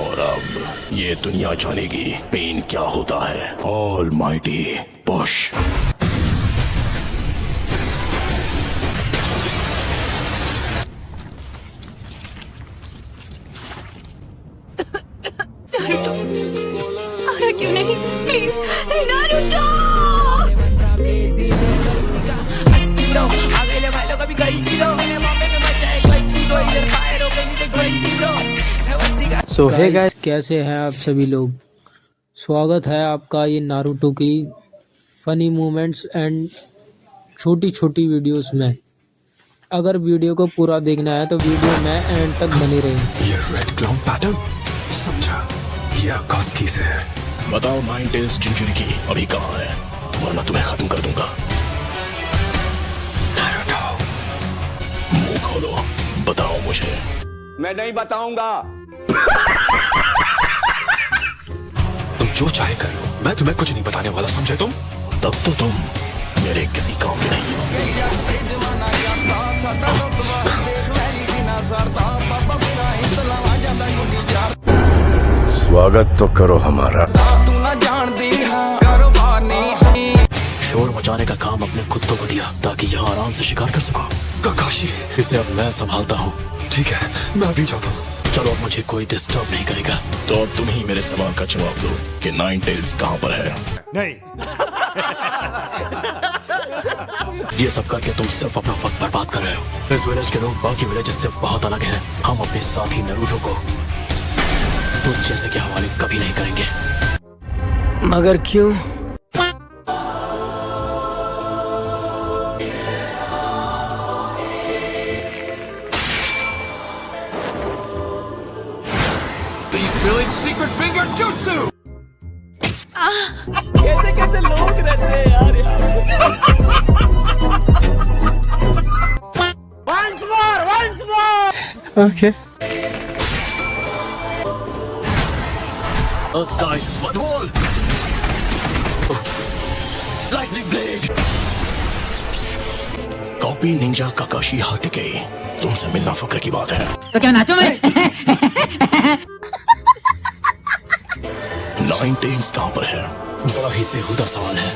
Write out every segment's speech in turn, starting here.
और अब ये दुनिया जानेगी पेन क्या होता है। Almighty push. क्यों नहीं, please Naruto. So hey guys, कैसे हैं आप सभी लोग। स्वागत है आपका ये नारुतो की फनी मोमेंट्स एंड छोटी छोटी वीडियोस में। अगर वीडियो को पूरा देखना है तो वीडियो में एंड तक बने रहें। ये रेड क्लाउन पैटर्न समझा, ये अकात्सुकी से है। बताओ नाइन टेल्स जिंजुरिकी अभी कहाँ है, वरना तुम्हें खत्म कर दूंगा। नारुतो, मुंह खोलो, बताओ मुझे। मैं नहीं बताऊंगा। तुम जो चाहे कर लो, मैं तुम्हें कुछ नहीं बताने वाला, समझे तुम? तब तो तुम मेरे किसी काम के नहीं हो। स्वागत तो करो हमारा। शोर मचाने का काम अपने कुत्तों को दिया ताकि यहाँ आराम से शिकार कर सको। काकाशी, इसे अब मैं संभालता हूँ। ठीक है, मैं अभी जाता हूँ। चलो, अब मुझे कोई डिस्टर्ब नहीं करेगा। तो अब तुम ही मेरे सवाल का जवाब दो कि नाइन टेल्स कहाँ पर है। ये सब करके तुम सिर्फ अपना वक्त बर्बाद कर रहे हो। इस विलेज के लोग बाकी विलेज से बहुत अलग हैं। हम अपने साथी नारुतो को तो जैसे कि हवाले कभी नहीं करेंगे। मगर क्यों? कैसे कैसे लोग रहते हैं यार Once more! Okay. Earthstone, what wall? Lightning blade. Copy ninja Kakashi Hatake, तुमसे मिलना फक्र की बात है। तो क्या नाचो मैं? नाइन टेल्स कहाँ पर है? बड़ा ही बेहुदा सवाल है।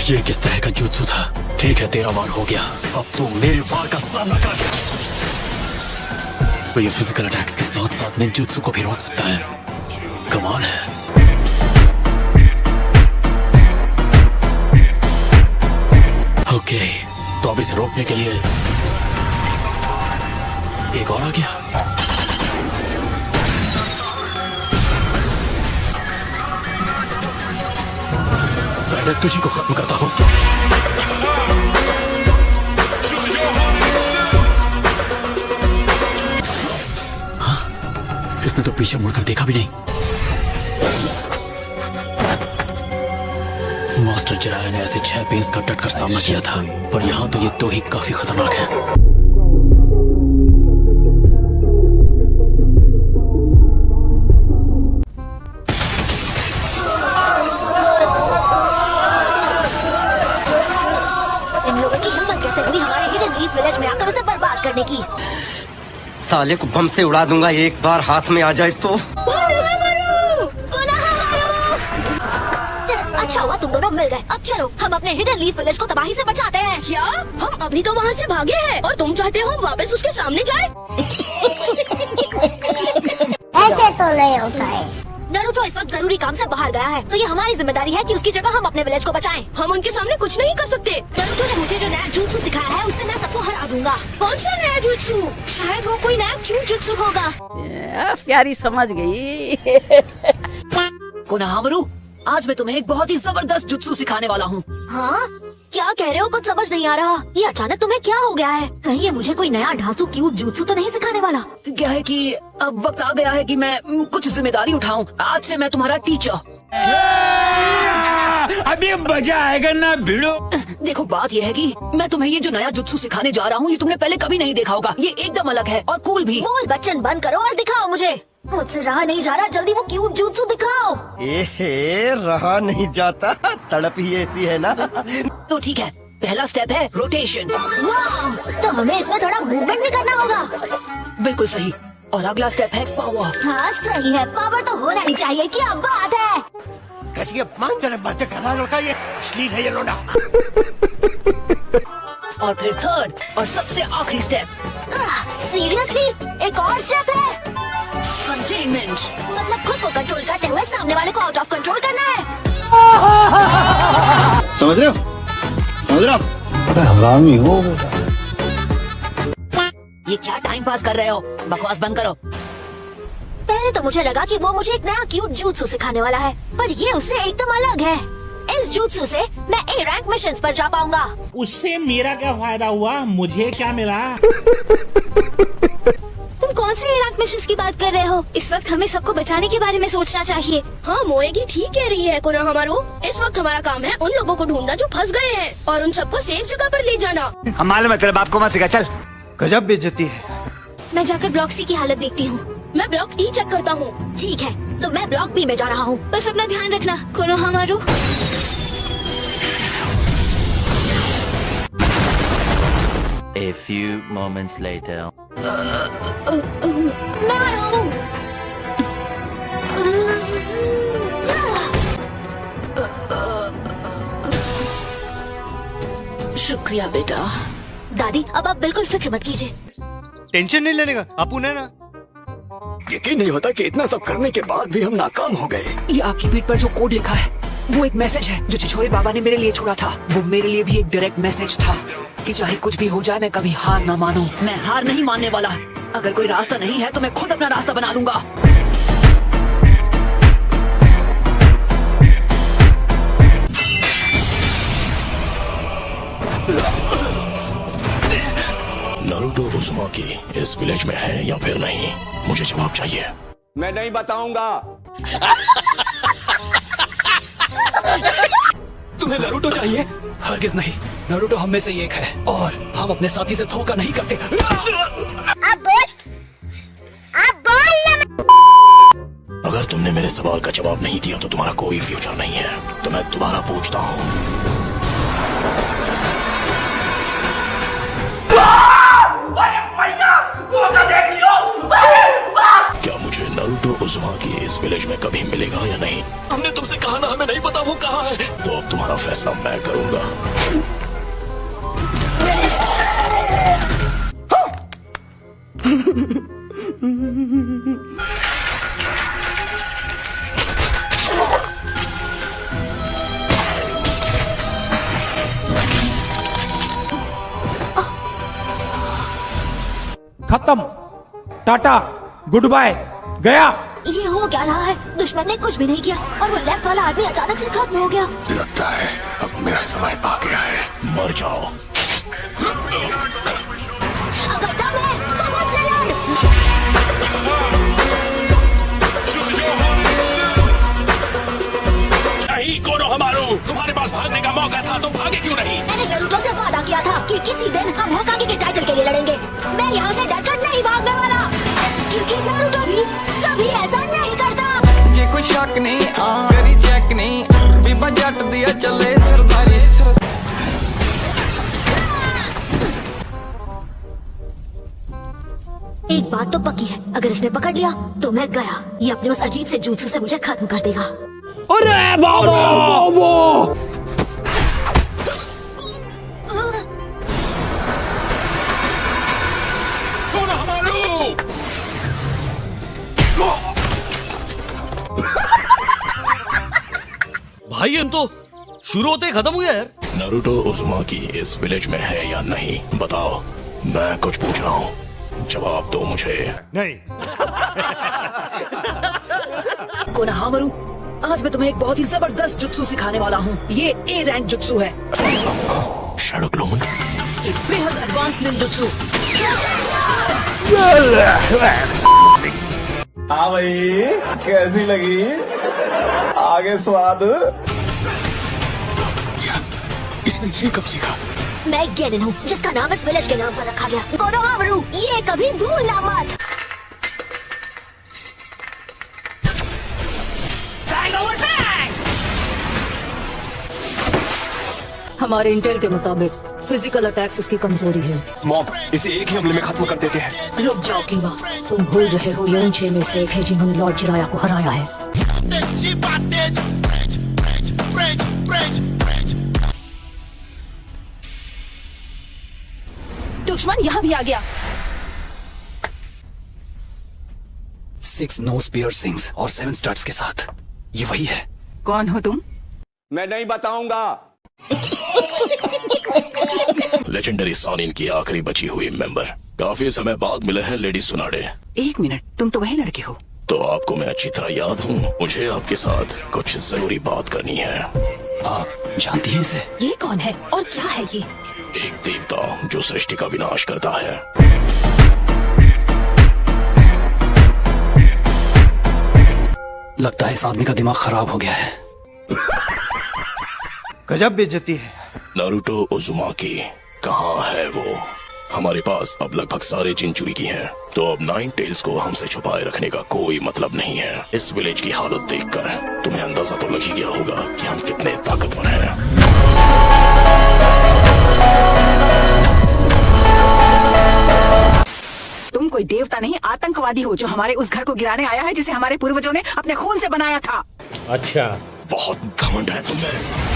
ये किस तरह का जुत्सु था? ठीक है, तेरा वार हो गया, अब तू मेरे वार का सामना कर। तो ये फिजिकल अटैक्स के साथ साथ निंजुत्सु को भी रोक सकता है। कमाल है। ओके, तो अब इसे रोकने के लिए एक और आ गया। पहले तुझी को खत्म करता हूँ। हाँ? इसने तो पीछे मुड़कर देखा भी नहीं। मास्टर जिराया ने ऐसे 6 पेंस का डटकर सामना किया था, पर यहाँ तो ये 2 ही काफी खतरनाक है। विलेज में आकर उसे बर्बाद करने की। साले को बम से उड़ा दूंगा, एक बार हाथ में आ जाए तो। अच्छा हुआ तुम दोनों मिल गए। अब चलो हम अपने हिडन लीफ विलेज को तबाही से बचाते हैं। क्या? हम अभी तो वहाँ से भागे हैं और तुम चाहते हो हम वापस उसके सामने जाए? ऐसे तो नहीं होता है। नारुतो इस वक्त जरूरी काम से बाहर गया है, तो ये हमारी जिम्मेदारी है कि उसकी जगह हम अपने विलेज को बचाएं। हम उनके सामने कुछ नहीं कर सकते। नारुतो ने मुझे जो नया जुत्सु सिखाया है उससे मैं सबको हरा दूंगा। कौन सा नया जुत्सु? शायद वो कोई नया क्यूट जुत्सु होगा। प्यारी समझ गई। कोनोहामारू, आज मैं तुम्हें एक बहुत ही जबरदस्त जुत्सु सिखाने वाला हूँ। हाँ? क्या कह रहे हो? कुछ समझ नहीं आ रहा। ये अचानक तुम्हें क्या हो गया है? कहीं ये मुझे कोई नया ढांसू क्यूट जुत्सु तो नहीं सिखाने वाला? क्या है कि अब वक्त आ गया है कि मैं कुछ जिम्मेदारी उठाऊं। आज से मैं तुम्हारा टीचर। अभी मजा आएगा ना भिड़ो। देखो, बात ये है कि मैं तुम्हें ये जो नया जुत्सु सिखाने जा रहा हूँ ये तुमने पहले कभी नहीं देखा होगा। ये एकदम अलग है और कूल भी। बोल बच्चन बंद करो और दिखाओ मुझे। मुझसे रहा नहीं जा रहा, जल्दी वो क्यूट जुत्सु दिखाओ। रहा नहीं जाता, तड़प ही ऐसी है ना। तो ठीक है, पहला स्टेप है रोटेशन। तो हमें इसमें थोड़ा मूवमेंट भी करना होगा। बिल्कुल सही। और अगला स्टेप है पावर। हाँ सही है, पावर तो होना ही चाहिए। क्या बात है। कैसी अपमानजनक बातें कर रहा लड़का, ये अश्लील है ये लोडा। और फिर थर्ड और सबसे आखिरी स्टेप। सीरियसली एक और स्टेप है, कंटेनमेंट। मतलब खुद को कंट्रोल करते हुए सामने वाले को आउट ऑफ कंट्रोल करना है। समझ रहे हो? समझ रहे हो? हरामी हो। ये क्या टाइम पास कर रहे हो? बकवास बंद करो। पहले तो मुझे लगा कि वो मुझे एक नया क्यूट जूत्सु सिखाने वाला है, पर ये उससे एकदम अलग है। इस जूत्सु से मैं ए रैंक मिशंस पर जा पाऊंगा। उससे मेरा क्या फायदा हुआ, मुझे क्या मिला? तुम कौन से ए रैंक मिशंस की बात कर रहे हो? इस वक्त हमें सबको बचाने के बारे में सोचना चाहिए। हाँ मोएगी ठीक कह रही है कोनोहामारू। इस वक्त हमारा काम है उन लोगों को ढूंढना जो फंस गए हैं और उन सबको सेफ जगह पर ले जाना। हम मालूम है तेरे बाप को मत सिखा, चल। गजब बेइज्जती है। मैं जाकर ब्लॉक सी की हालत देखती हूँ। मैं ब्लॉक ई चेक करता हूँ। ठीक है, तो मैं ब्लॉक बी में जा रहा हूँ। बस अपना ध्यान रखना Konohamaru. A few moments later. मैं आ रहा हूँ। शुक्रिया बेटा। दादी अब आप बिल्कुल फिक्र मत कीजिए। टेंशन नहीं लेने का, अपुन है ना। यकीन नहीं होता कि इतना सब करने के बाद भी हम नाकाम हो गए। ये आपकी पीठ पर जो कोड लिखा है वो एक मैसेज है जो छिछोरे बाबा ने मेरे लिए छोड़ा था। वो मेरे लिए भी एक डायरेक्ट मैसेज था कि चाहे कुछ भी हो जाए मैं कभी हार ना मानूं। मैं हार नहीं मानने वाला। अगर कोई रास्ता नहीं है तो मैं खुद अपना रास्ता बना लूंगा। नारुतो उज़ुमाकी इस विलेज में है या फिर नहीं, मुझे जवाब चाहिए। मैं नहीं बताऊंगा। तुम्हें नारुतो चाहिए? हरगिज नहीं, नारुतो हम में से एक है और हम अपने साथी से धोखा नहीं करते। अब बोल ना। अगर तुमने मेरे सवाल का जवाब नहीं दिया तो तुम्हारा कोई फ्यूचर नहीं है। तो मैं दोबारा पूछता हूँ, क्या मुझे नारुतो उज़ुमाकी इस विलेज में कभी मिलेगा या नहीं? हमने तुमसे कहा ना, हमें नहीं पता वो कहाँ है। तो अब तुम्हारा फैसला मैं करूंगा। खत्म, टाटा, गुड बाय, गया। ये हो क्या रहा है? दुश्मन ने कुछ भी नहीं किया और वो लेफ्ट वाला आदमी अचानक से खत्म हो गया। लगता है अब मेरा समय आ गया है। मर जाओ। अगर दम है तो मुझसे लड़। नहीं कोनोहामारू, तुम्हारे पास भागने का मौका था, तुम भागे क्यों नहीं? मैंने नारुतो से वादा किया था कि किसी दिन हम होकागे के टाइटल के लिए लड़ेंगे। मैं यहाँ से डरकर नहीं भागने वाला, क्योंकि नारुतो भी कभी ऐसा नहीं करता। ये कोई शक नहीं, मेरी चेक नहीं, बीबा जट दिया चले सरदारी। एक बात तो पक्की है, अगर इसने पकड़ लिया तो मैं गया। ये अपने उस अजीब से जूत्सु से मुझे खत्म कर देगा। अरे बाबा! भाई हम तो शुरू होते ही खत्म हो गया यार। नारुतो उज़ुमाकी इस विलेज में है या नहीं, बताओ। मैं कुछ पूछ रहा हूँ, जवाब दो मुझे। नहीं। कोनोहामारू, आज मैं तुम्हें एक बहुत ही जबरदस्त जुत्सु सिखाने वाला हूँ। ये ए रैंक जुत्सु है। Shadow clone. एक बेहद एडवांस निंजुत्सु। हाँ भाई, कैसी लगी? आगे स्वाद। इसने ये कब सीखा? मैं गेनिन हूँ जिसका नाम इस विलेज के नाम पर रखा गया। कोनोहामारू, ये कभी भूलना मत। हमारे इंटेल के मुताबिक फिजिकल अटैक्स इसकी कमजोरी है। मॉम, इसे एक ही हमले में खत्म कर देते हैं। रुक जाओ कीमा, तुम भूल रहे हो ये उन 6 में से एक है जिन्होंने लॉर्ड जिराया को हराया है। दुश्मन यहाँ भी आ गया। 6 नोज पियर्सिंग्स और 7 स्टड्स के साथ। ये वही है। कौन हो तुम? मैं नहीं बताऊंगा। लेजेंडरी सानिन की आखिरी बची हुई मेंबर। काफी समय बाद मिले हैं लेडी सुनाडे। 1 मिनट, तुम तो वही लड़के हो। तो आपको मैं अच्छी तरह याद हूँ। मुझे आपके साथ कुछ जरूरी बात करनी है। आप जानती हैं इसे? ये कौन है और क्या है ये? एक देवता जो सृष्टि का विनाश करता है। लगता है इस आदमी का दिमाग खराब हो गया है। गजब बेइज्जती है। नारुतो उजुमाकी कहाँ है वो? हमारे पास अब लगभग सारे जिनचुरी हैं, तो अब 9 टेल्स को हमसे छुपाए रखने का कोई मतलब नहीं है। इस विलेज की हालत देखकर तुम्हें अंदाजा तो लग ही गया होगा कि हम कितने ताकतवर हैं। तुम कोई देवता नहीं, आतंकवादी हो जो हमारे उस घर को गिराने आया है जिसे हमारे पूर्वजों ने अपने खून से बनाया था। अच्छा, बहुत घमंड है तुम्हें।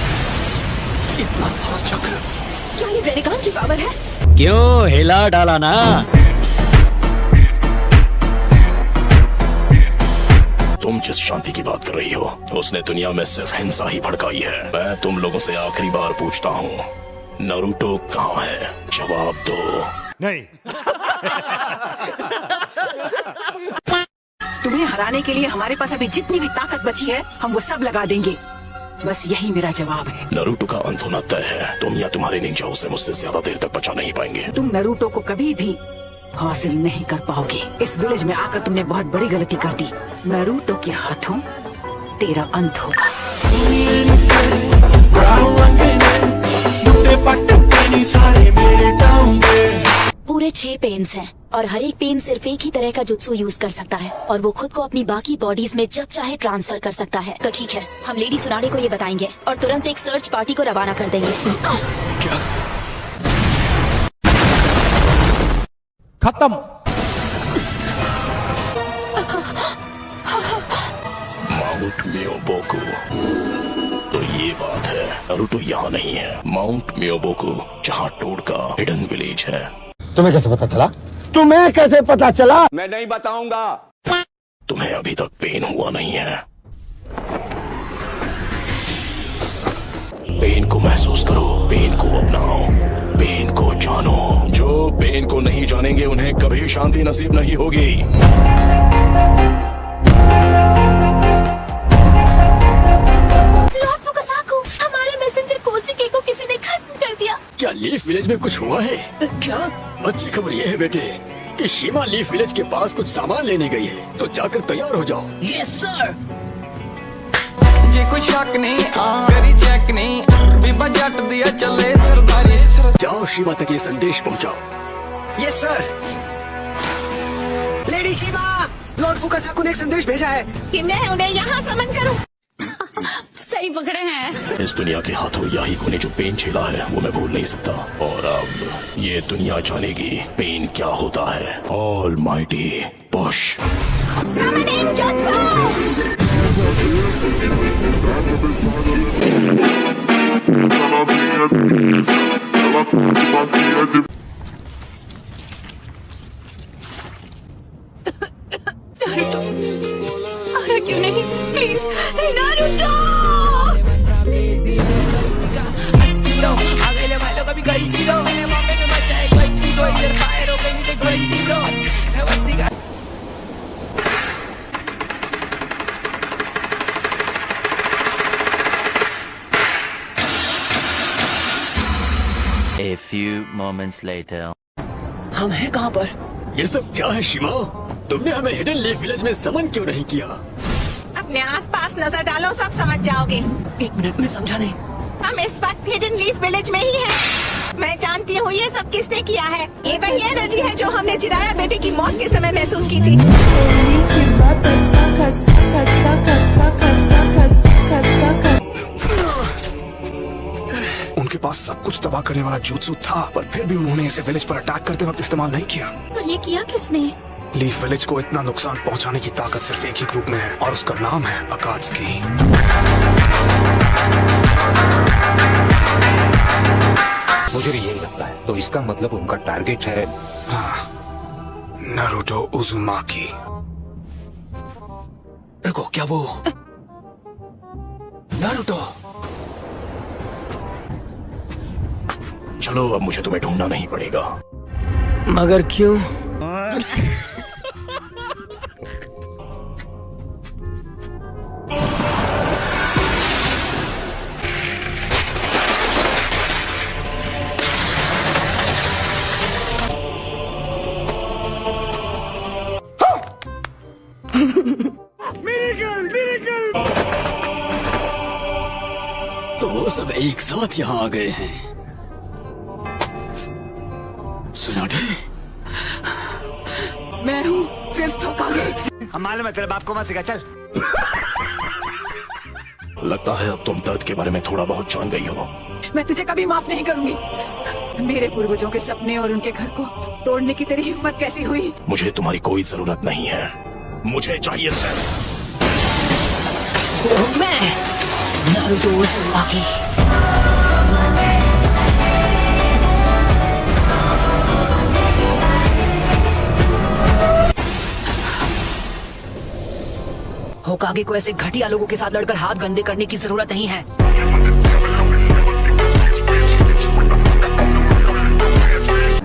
इतना सारा चक्र। क्या ये रेनेकान की पावर है? क्यों हिला डाला ना? तुम जिस शांति की बात कर रही हो उसने दुनिया में सिर्फ हिंसा ही भड़काई है। मैं तुम लोगों से आखिरी बार पूछता हूँ, नारुतो कहाँ है? जवाब दो। नहीं। तुम्हें हराने के लिए हमारे पास अभी जितनी भी ताकत बची है हम वो सब लगा देंगे। बस यही मेरा जवाब है। नारुतो का अंत होना तय है। तुम या तुम्हारे निंजा उसे मुझसे ज्यादा देर तक बचा नहीं पाएंगे। तुम नारुतो को कभी भी हासिल नहीं कर पाओगे। इस विलेज में आकर तुमने बहुत बड़ी गलती कर दी। नारुतो के हाथों तेरा अंत होगा। पूरे 6 पेन्स हैं और हर एक पेन सिर्फ एक ही तरह का जुत्सु यूज कर सकता है और वो खुद को अपनी बाकी बॉडीज में जब चाहे ट्रांसफर कर सकता है। तो ठीक है, हम लेडी सुनाडे को ये बताएंगे और तुरंत एक सर्च पार्टी को रवाना कर देंगे। क्या? खत्म। माउंट मियोबोकू। तो ये बात है, नारुतो यहाँ नहीं है। माउंट मियोबोकू जहाँ टोड का हिडन विलेज है। तुम्हें कैसे पता चला? तुम्हें कैसे पता चला? मैं नहीं बताऊंगा। तुम्हें अभी तक पेन हुआ नहीं है। पेन को महसूस करो, पेन को अपनाओ, पेन को जानो। जो पेन को नहीं जानेंगे उन्हें कभी शांति नसीब नहीं होगी। लॉर्ड फुकासाकु, हमारे मैसेंजर कोशिके को किसी ने खत्म कर दिया। क्या लीफ विलेज में कुछ हुआ है? क्या? अच्छी खबर यह है बेटे कि शीमा लीफ विलेज के पास कुछ सामान लेने गई है, तो जाकर तैयार हो जाओ। Yes sir. जे कोई शक नहीं करी चेक नहीं बीबा जट दिया चले सरदारी। जाओ शीमा तक ये संदेश पहुंचाओ। Yes sir. Lady Shima, lord Fukasaku ने एक संदेश भेजा है कि मैं उन्हें यहाँ समन करूँ। सही पकड़े हैं। इस दुनिया के हाथों याहिको ने जो पेन झेला है वो मैं भूल नहीं सकता, और अब ये दुनिया जानेगी पेन क्या होता है। All mighty push. Summoning jutsu. क्यों नहीं? Please Naruto. A few moments later. हम हैं कहाँ पर? ये सब क्या है शीमा? तुमने हमें हिडन लीफ विलेज में समन क्यों नहीं किया? अपने आसपास नजर डालो, सब समझ जाओगे। 1 मिनट में समझा नहीं। हम इस वक्त हिडन लीफ विलेज में ही हैं। मैं जानती हूँ ये सब किसने किया है। ये वही एनर्जी है जो हमने जिराया बेटे की मौत के समय महसूस की थी। उनके पास कुछ तबाह करने वाला जुत्सु था, पर फिर भी उन्होंने इसे विलेज पर अटैक करते वक्त इस्तेमाल नहीं किया। पर ये किया किसने? लीफ विलेज को इतना नुकसान पहुंचाने की ताकत सिर्फ एक ही ग्रुप में है और उसका नाम है अकात्सुकी। मुझे भी यही लगता है। तो इसका मतलब उनका टारगेट है नारुतो उजुमाकी। रुको, क्या वो नारुतो? चलो अब मुझे तुम्हें ढूंढना नहीं पड़ेगा। मगर क्यों? तो वो सब एक साथ यहाँ आ गए हैं। सुनाटे, मैं हूँ फिफ्थ होकागे। हम मालूम है तेरे बाप को मत सिखा, चल। लगता है अब तुम दर्द के बारे में थोड़ा बहुत जान गई हो। मैं तुझे कभी माफ नहीं करूंगी। मेरे पूर्वजों के सपने और उनके घर को तोड़ने की तेरी हिम्मत कैसी हुई? मुझे तुम्हारी कोई जरूरत नहीं है, मुझे चाहिए सिर्फ मैं नारुतो उज़ुमाकी। होकागे को ऐसे घटिया लोगों के साथ लड़कर हाथ गंदे करने की जरूरत नहीं है।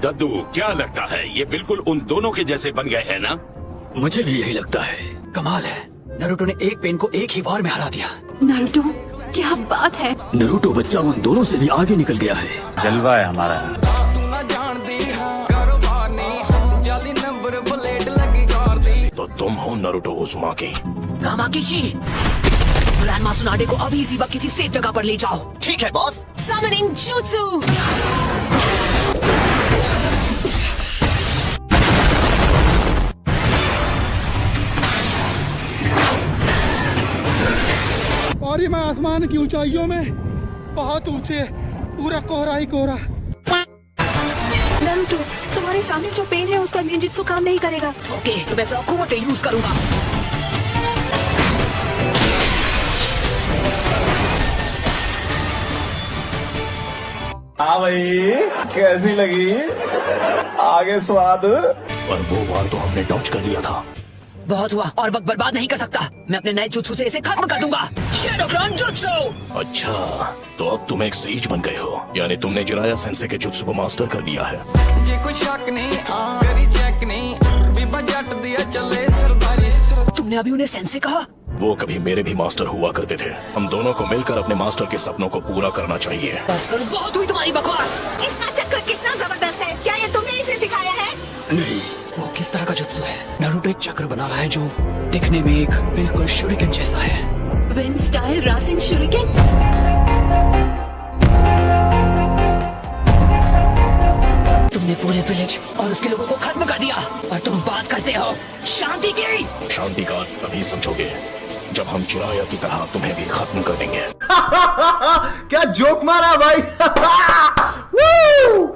दद्दू, क्या लगता है ये बिल्कुल उन दोनों के जैसे बन गए हैं ना? मुझे भी यही लगता है। कमाल है, नारुतो ने एक पेन को एक ही वार में हरा दिया। नारुतो, क्या बात है? नारुतो बच्चा उन दोनों से भी आगे निकल गया है। जलवा है हमारा। तू ना जानदी हां कारोबार नहीं, जाली नंबर प्लेट लगी कार दी। तो तुम हो नारुतो उज़ुमाकी। कामाकीची, ग्रैंडमा सुनाडे को अभी इसी वक्त किसी सेफ जगह पर ले जाओ। ठीक है बॉस। Summoning Jutsu। और ये मैं आसमान की ऊंचाइयों में बहुत ऊंचे, पूरा कोहरा ही कोहरा। नारुतो, तुम्हारे सामने जो पेन है उसका निंजुत्सु काम नहीं करेगा। ओके, तो मैं फ्रॉकुमोटे यूज करूंगा। हाँ भाई, कैसी लगी? आगे स्वाद। पर वो वार तो हमने डॉज कर लिया था। बहुत हुआ, और वक्त बर्बाद नहीं कर सकता। मैं अपने नए जुत्सु से इसे खत्म कर दूंगा। Shadow clone jutsu. अच्छा, तो अब तुम एक सेज बन गए हो, यानी तुमने जिराया सेंसे के जुत्सु को मास्टर कर लिया है। जे कोई शक नहीं करी चेक नहीं, बीबा जट दिया चले सरदारी। तुमने अभी उन्हें सेंसे कहा? वो कभी मेरे भी मास्टर हुआ करते थे। हम दोनों को मिलकर अपने मास्टर के सपनों को पूरा करना चाहिए। बस करो, बहुत हुई तुम्हारी बकवास। इसका चक्कर कितना जबरदस्त है। क्या ये तुमने इसे सिखाया है? नहीं, वो किस तरह का जुत्सु है? नारुतो एक चक्र बना रहा है जो दिखने में एक बिल्कुल शूरिकेन जैसा है। विंड स्टाइल रासिन शूरिकेन। तुमने पूरे विलेज और उसके लोगों को खत्म कर दिया, और तुम बात करते हो शांति की। शांति का तभी समझोगे जब हम चिराया की तरह तुम्हें भी खत्म कर देंगे। क्या जोक मारा भाई।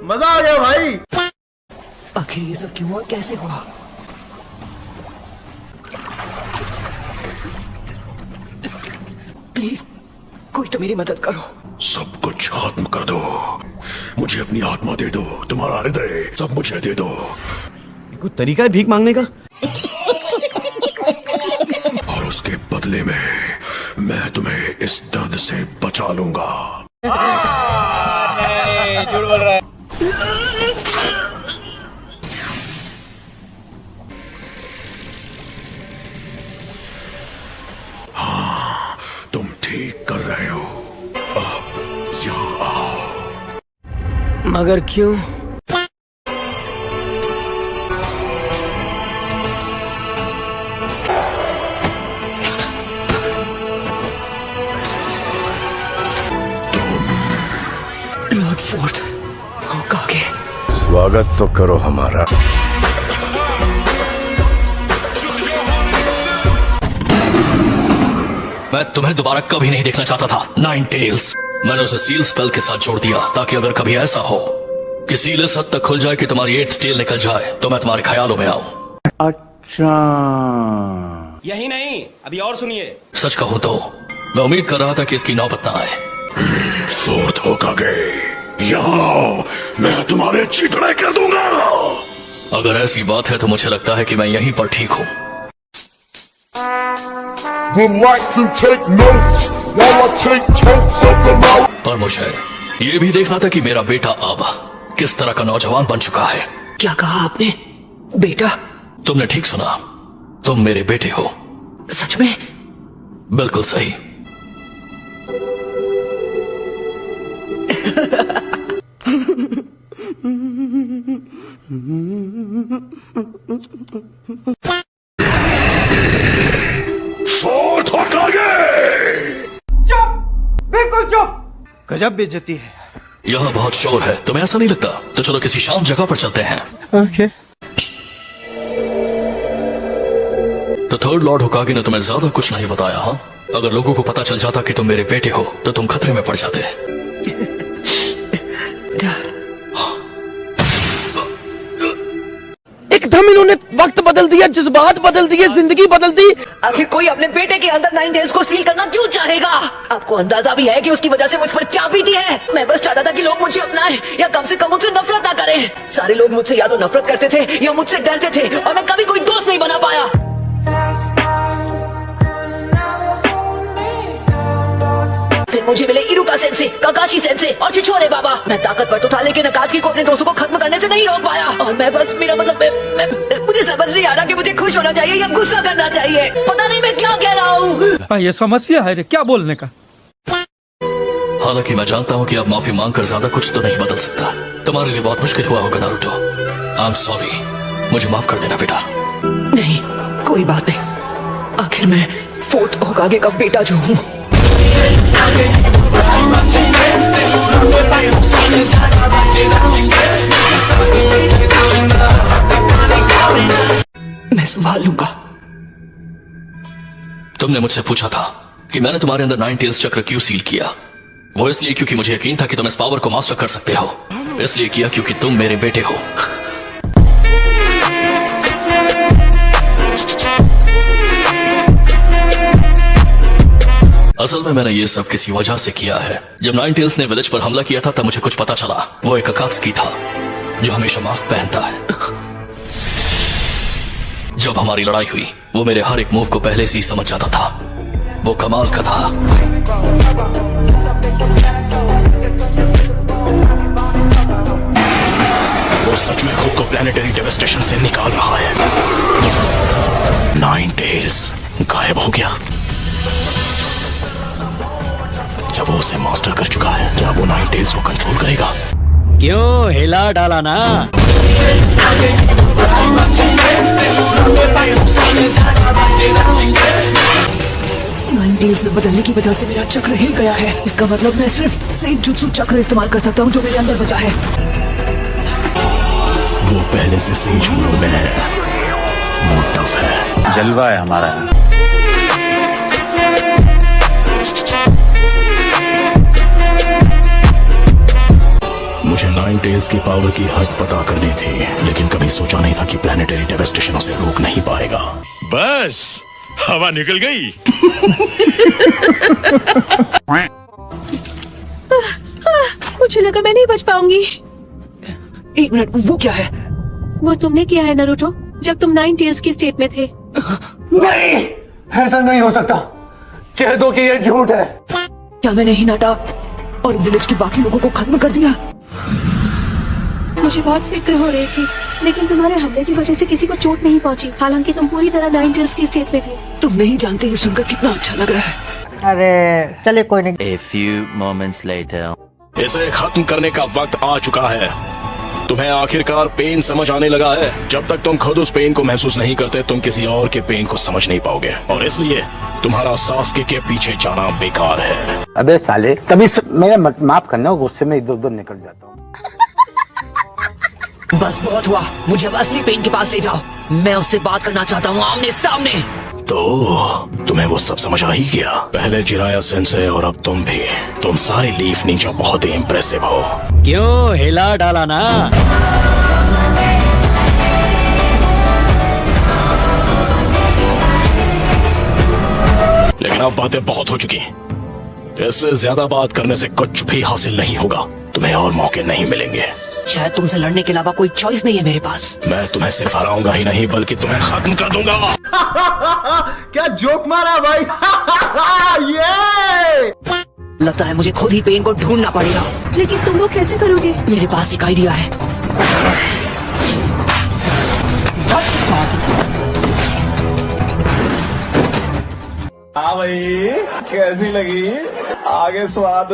मजा आ गया भाई। आखिर ये सब क्यों और कैसे हुआ? प्लीज कोई तो मेरी मदद करो। सब कुछ खत्म कर दो, मुझे अपनी आत्मा दे दो, तुम्हारा हृदय सब मुझे दे दो। कोई तरीका है भीख मांगने का? और उसके बदले में मैं तुम्हें इस दर्द से बचा लूंगा। नहीं, झूठ बोल रहा है। हाँ, तुम ठीक कर रहे हो। अब यहाँ आओ। मगर क्यों? लॉर्ड फोर्थ होकागे, स्वागत तो करो हमारा। मैं तुम्हें दोबारा कभी नहीं देखना चाहता था, नाइन टेल्स। मैंने उसे सील स्पेल के साथ जोड़ दिया ताकि अगर कभी ऐसा हो कि सील इस हद तक खुल जाए कि तुम्हारी 8th टेल निकल जाए तो मैं तुम्हारे ख्यालों में आऊं। अच्छा, यही नहीं, अभी और सुनिए। सच कहूं तो मैं उम्मीद कर रहा था कि इसकी नौबत ना आए। सूर्य होकागे, यहाँ मैं तुम्हारे चितड़े कर दूंगा। अगर ऐसी बात है तो मुझे लगता है कि मैं यहीं पर ठीक हूँ। पर मुझे ये भी देखना था कि मेरा बेटा अब किस तरह का नौजवान बन चुका है। क्या कहा आपने? बेटा? तुमने ठीक सुना, तुम मेरे बेटे हो। सच में? बिल्कुल सही। चुप, बिल्कुल चुप। गजब बेइज्जती है। यहाँ बहुत शोर है, तुम्हें ऐसा नहीं लगता? तो चलो किसी शांत जगह पर चलते हैं। ओके। तो थर्ड लॉर्ड होकागे ने तुम्हें ज्यादा कुछ नहीं बताया? हाँ, अगर लोगों को पता चल जाता कि तुम मेरे बेटे हो तो तुम खतरे में पड़ जाते। एकदम इन्होंने वक्त बदल दिया, जज्बात बदल दिए, जिंदगी बदल दी। आखिर कोई अपने बेटे के अंदर 9 टेल्स को सील करना क्यों चाहेगा? आपको अंदाजा भी है कि उसकी वजह से मुझ पर क्या बीती है? मैं बस चाहता था कि लोग मुझे अपनाएं या कम से कम मुझसे नफरत ना करें। सारे लोग मुझसे या तो नफरत करते थे या मुझसे डरते थे और मैं कभी कोई दोस्त नहीं बना पाया। फिर मुझे मिले इरुका सेंसे, काकाशी सेंसे और छिछोरे बाबा। मैं ताकतवर तो था लेकिन अकात्सुकी को अपने दोस्तों को खत्म करने से नहीं रोक पाया। और मैं बस, मेरा मतलब मुझे समझ नहीं आ रहा कि मुझे खुश होना चाहिए या गुस्सा करना चाहिए। पता नहीं मैं क्या कह रहा हूँ। ये समस्या है रे, क्या बोलने का। हालांकि मैं जानता हूँ कि अब माफी मांगकर ज्यादा कुछ तो नहीं बदल सकता। तुम्हारे लिए बहुत मुश्किल हुआ होगा नारुतो। आई एम सॉरी, मुझे माफ कर देना बेटा। नहीं, कोई बात नहीं। आखिर मैं फोर्थ होकागे का बेटा जो हूँ। मैं संभाल लूंगा। तुमने मुझसे पूछा था कि मैंने तुम्हारे अंदर 9 टेल्स चक्र क्यों सील किया। वो इसलिए क्योंकि मुझे यकीन था कि तुम इस पावर को मास्टर कर सकते हो। इसलिए किया क्योंकि तुम मेरे बेटे हो। असल में मैंने ये सब किसी वजह से किया है। जब 9 टेल्स ने विलेज पर हमला किया था तब मुझे कुछ पता चला। वो एक अकात्सुकी था जो हमेशा मास्क पहनता है। जब हमारी लड़ाई हुई वो मेरे हर एक मूव को पहले से ही समझ जाता था। वो कमाल का था। वो सच में खुद को प्लैनेटरी डेवास्टेशन से निकाल रहा है। 9 टेल्स गायब हो गया। क्या वो उसे मास्टर कर चुका है? क्या वो 9 टेल्स को कंट्रोल करेगा? क्यों हिला डाला ना? 9 टेल्स में बदलने की वजह से मेरा चक्र हिल गया है। इसका मतलब मैं सिर्फ सेज जुत्सु चक्र इस्तेमाल कर सकता हूँ जो मेरे अंदर बचा है। वो पहले से सेज मोड में है। वो टफ है। जलवा है हमारा। मुझे 9 टेल्स की पावर की हद पता करनी थी, लेकिन कभी सोचा नहीं था कि प्लैनेटरी डेवास्टेशन उसे रोक नहीं पाएगा। बस हवा निकल गई। मुझे लगा मैं नहीं बच पाऊंगी। 1 मिनट, वो क्या है? वो तुमने किया है नारुतो जब तुम 9 टेल्स की स्टेट में थे। नहीं, ऐसा नहीं हो सकता। कह दो कि ये झूठ है। क्या मैंने ही नाटा और विलेज के बाकी लोगों को खत्म कर दिया? मुझे बहुत फिक्र हो रही थी, लेकिन तुम्हारे हमले की वजह से किसी को चोट नहीं पहुंची। हालांकि तुम पूरी तरह 9 टेल्स की स्टेट में थे। तुम नहीं जानते ये सुनकर कितना अच्छा लग रहा है। अरे चले कोई नहीं। A few moments later. इसे खत्म करने का वक्त आ चुका है। तुम्हें आखिरकार पेन समझ आने लगा है। जब तक तुम खुद उस पेन को महसूस नहीं करते तुम किसी और के पेन को समझ नहीं पाओगे, और इसलिए तुम्हारा सासके के पीछे जाना बेकार है। अबे साले, कभी मेरा माफ करना, गुस्से में इधर उधर निकल जाता हूँ। बस बहुत हुआ, मुझे अब असली पेन के पास ले जाओ। मैं उससे बात करना चाहता हूँ आमने सामने। तो तुम्हें वो सब समझ आ ही गया। पहले जिराया सेंसे और अब तुम भी। तुम सारे लीफ निंजा बहुत ही इम्प्रेसिव हो। क्यों हिला डाला ना। लेकिन अब बातें बहुत हो चुकी। इससे ज्यादा बात करने से कुछ भी हासिल नहीं होगा। तुम्हें और मौके नहीं मिलेंगे। शायद तुमसे लड़ने के अलावा कोई चॉइस नहीं है मेरे पास। मैं तुम्हें सिर्फ हराऊंगा ही नहीं बल्कि तुम्हें खत्म कर दूंगा। क्या जोक मारा भाई। ये लगता है मुझे खुद ही पेन को ढूंढना पड़ेगा। लेकिन तुम वो कैसे करोगे? मेरे पास एक आइडिया है। हाँ भाई कैसी लगी आगे स्वाद।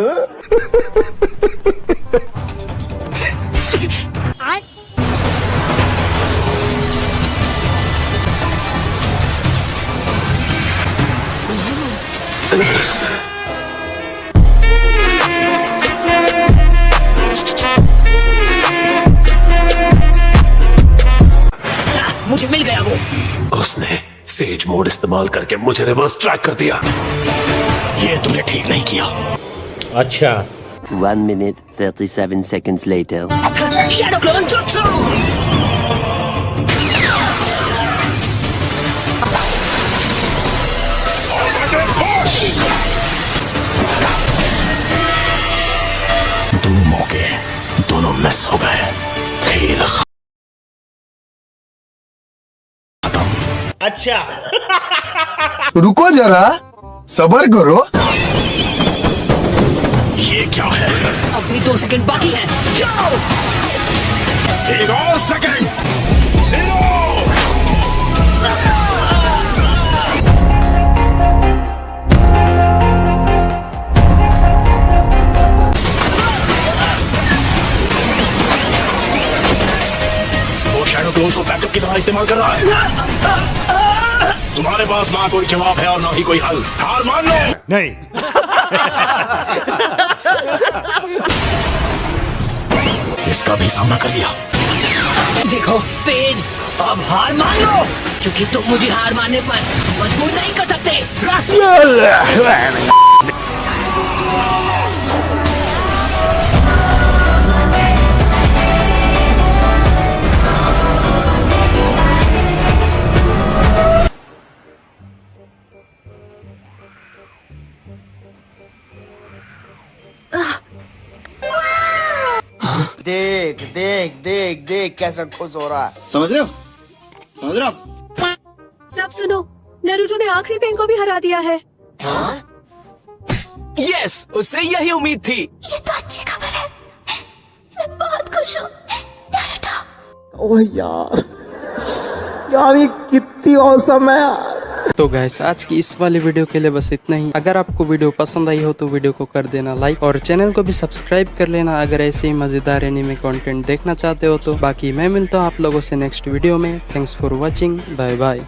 मुझे मिल गया वो। उसने सेज मोड इस्तेमाल करके मुझे रिवर्स ट्रैक कर दिया। ये तुमने ठीक नहीं किया। अच्छा 1 minute 37 seconds later. Shadow clone jutsu. दो मौके दोनों मिस हो गए। खेल अच्छा रुको जरा सबर करो। ये क्या है? अब भी 2 सेकंड बाकी हैं। जाओ। एक और सेकंड। 0। वो शैडो क्लोन्स को बैकअप की तरह इस्तेमाल कर रहा है। तुम्हारे पास ना कोई जवाब है और ना ही कोई हल। हार मान लो। नहीं इसका भी सामना कर लिया। देखो पेन, अब हार मान लो क्योंकि तुम मुझे हार मानने पर मजबूर नहीं कर सकते। देख देख देख देख कैसा खुश हो रहा है। समझ रहे हो। सब सुनो, नारुतो ने आखिरी पेन को भी हरा दिया है। यस, उससे यही उम्मीद थी। ये तो अच्छी खबर है। मैं बहुत खुश हूँ। ओह यार ये कितनी औसम है यार। तो गाइस आज की इस वाली वीडियो के लिए बस इतना ही। अगर आपको वीडियो पसंद आई हो तो वीडियो को कर देना लाइक और चैनल को भी सब्सक्राइब कर लेना अगर ऐसे ही मजेदार एनीमे कंटेंट देखना चाहते हो तो। बाकी मैं मिलता हूँ आप लोगों से नेक्स्ट वीडियो में। Thanks for watching. Bye bye.